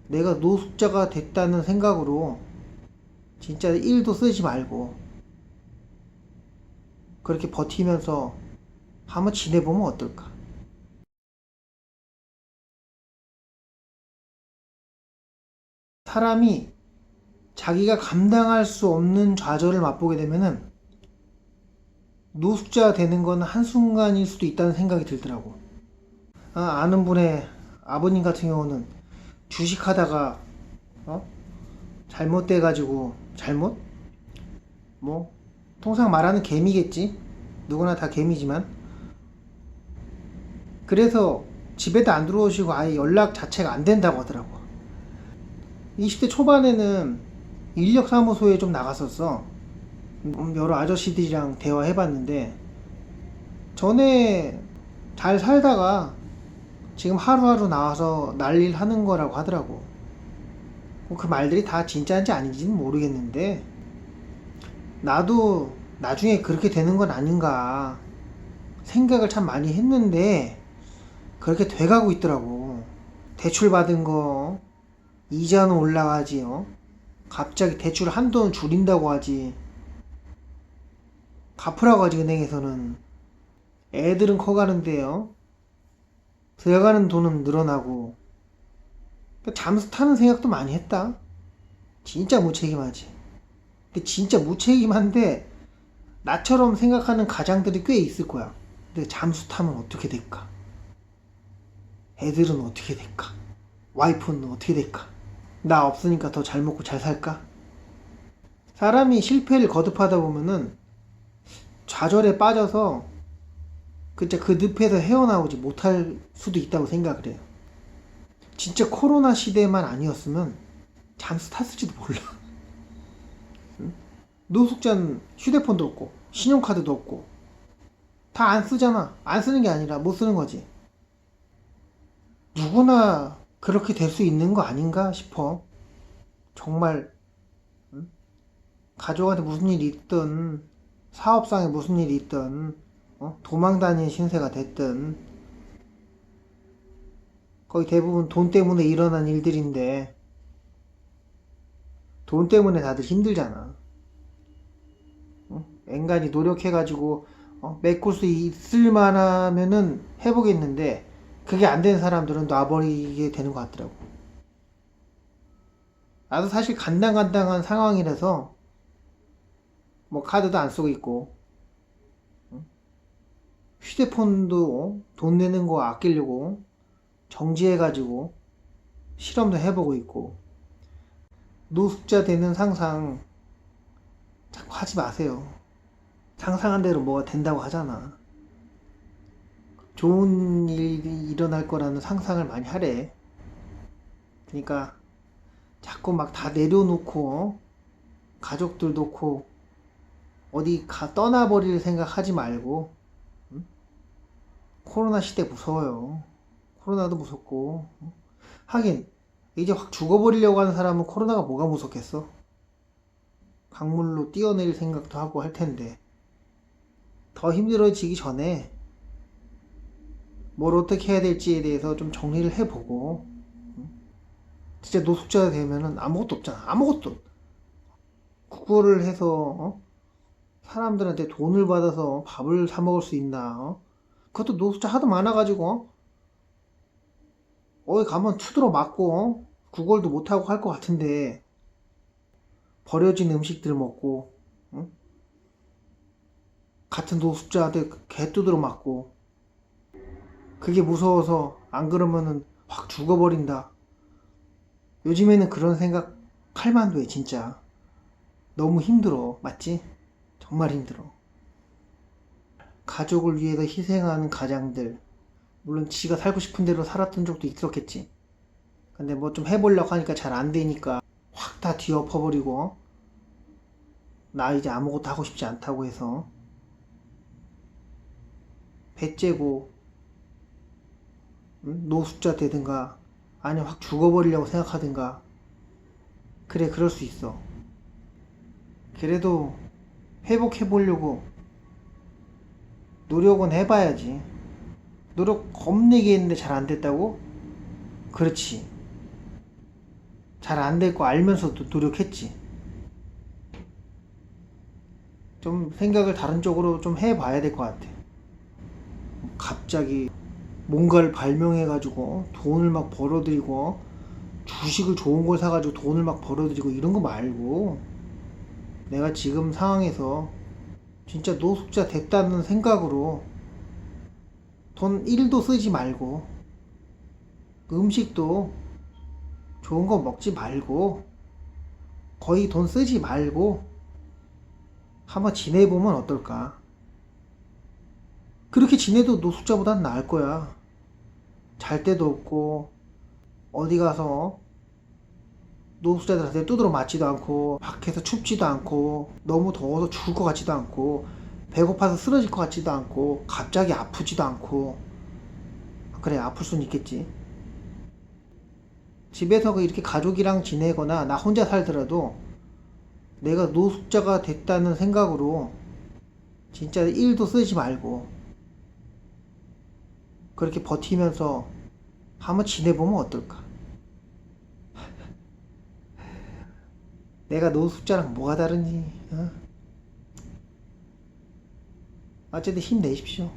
내가 노숙자가 됐다는 생각으로 진짜 일도 쓰지 말고 그렇게 버티면서 한번 지내보면 어떨까? 사람이 자기가 감당할 수 없는 좌절을 맛보게 되면은 노숙자 되는 건 한순간일 수도 있다는 생각이 들더라고. 아는 분의 아버님 같은 경우는 주식하다가 어? 잘못돼가지고 잘못? 뭐 통상 말하는 개미겠지. 누구나 다 개미지만 그래서 집에도 안 들어오시고 아예 연락 자체가 안 된다고 하더라고. 20대 초반에는 인력사무소에 좀 나갔었어. 여러 아저씨들이랑 대화해봤는데 전에 잘 살다가 지금 하루하루 나와서 난리를 하는 거라고 하더라고. 그 말들이 다 진짜인지 아닌지는 모르겠는데 나도 나중에 그렇게 되는 건 아닌가 생각을 참 많이 했는데 그렇게 돼가고 있더라고. 대출 받은 거 이자는 올라가지. 갑자기 대출 한도는 줄인다고 하지. 갚으라고 하지 은행에서는. 애들은 커가는데요. 들어가는 돈은 늘어나고. 잠수 타는 생각도 많이 했다. 진짜 무책임하지. 근데 진짜 무책임한데 나처럼 생각하는 가장들이 꽤 있을 거야. 근데 잠수 타면 어떻게 될까? 애들은 어떻게 될까? 와이프는 어떻게 될까? 나 없으니까 더 잘 먹고 잘 살까? 사람이 실패를 거듭하다 보면은 좌절에 빠져서 진짜 그 늪에서 헤어나오지 못할 수도 있다고 생각을 해요. 진짜 코로나 시대만 아니었으면 잠수 탔을지도 몰라. 응? 노숙자는 휴대폰도 없고 신용카드도 없고 다 안 쓰잖아. 안 쓰는 게 아니라 못 쓰는 거지. 누구나 그렇게 될 수 있는 거 아닌가 싶어. 정말 응? 가족한테 무슨 일이 있든 사업상에 무슨 일이 있든 도망 다니는 신세가 됐든 거의 대부분 돈 때문에 일어난 일들인데 돈 때문에 다들 힘들잖아. 앵간히 노력해가지고 메꿀 수 있을 만하면은 해보겠는데 그게 안 되는 사람들은 놔버리게 되는 것 같더라고. 나도 사실 간당간당한 상황이라서 뭐 카드도 안 쓰고 있고 휴대폰도 돈 내는 거 아끼려고 정지해가지고 실험도 해보고 있고 노숙자 되는 상상 자꾸 하지 마세요. 상상한 대로 뭐가 된다고 하잖아. 좋은 일이 일어날 거라는 상상을 많이 하래. 그러니까 자꾸 막 다 내려놓고 가족들 놓고 어디 떠나버릴 생각 하지 말고. 응? 코로나 시대 무서워요. 코로나도 무섭고. 하긴 이제 확 죽어버리려고 하는 사람은 코로나가 뭐가 무섭겠어. 강물로 뛰어내릴 생각도 하고 할 텐데 더 힘들어지기 전에 뭘 어떻게 해야 될지에 대해서 좀 정리를 해보고 진짜 노숙자가 되면은 아무것도 없잖아. 아무것도. 그거를 해서 사람들한테 돈을 받아서 밥을 사 먹을 수 있나? 그것도 노숙자 하도 많아가지고 어디 가면 투드러 맞고 구걸도 못하고 할 것 같은데 버려진 음식들 먹고 응? 같은 노숙자한테 개 두드러 맞고 그게 무서워서 안 그러면은 확 죽어버린다. 요즘에는 그런 생각 할 만도 해 진짜. 너무 힘들어. 맞지? 정말 힘들어. 가족을 위해서 희생하는 가장들. 물론 지가 살고 싶은 대로 살았던 적도 있었겠지. 근데 뭐 좀 해보려고 하니까 잘 안 되니까 확 다 뒤엎어버리고 나 이제 아무것도 하고 싶지 않다고 해서 배째고 노숙자 되든가 아니면 확 죽어버리려고 생각하든가. 그래 그럴 수 있어. 그래도 회복해보려고 노력은 해봐야지. 노력 겁내게 했는데 잘 안 됐다고? 그렇지. 잘 안 될 거 알면서도 노력했지. 좀 생각을 다른 쪽으로 좀 해봐야 될 것 같아. 갑자기 뭔가를 발명해가지고 돈을 막 벌어들이고 주식을 좋은 걸 사가지고 돈을 막 벌어들이고 이런 거 말고 내가 지금 상황에서 진짜 노숙자 됐다는 생각으로 돈 1도 쓰지 말고 음식도 좋은 거 먹지 말고 거의 돈 쓰지 말고 한번 지내보면 어떨까? 그렇게 지내도 노숙자보단 나을 거야. 잘 데도 없고 어디 가서 노숙자들한테 두드러 맞지도 않고 밖에서 춥지도 않고 너무 더워서 죽을 것 같지도 않고 배고파서 쓰러질 것 같지도 않고 갑자기 아프지도 않고 그래 아플 순 있겠지. 집에서 이렇게 가족이랑 지내거나 나 혼자 살더라도 내가 노숙자가 됐다는 생각으로 진짜 1도 쓰지 말고 그렇게 버티면서 한번 지내보면 어떨까? 내가 노숙자랑 뭐가 다르니? 어? 어쨌든 힘내십시오.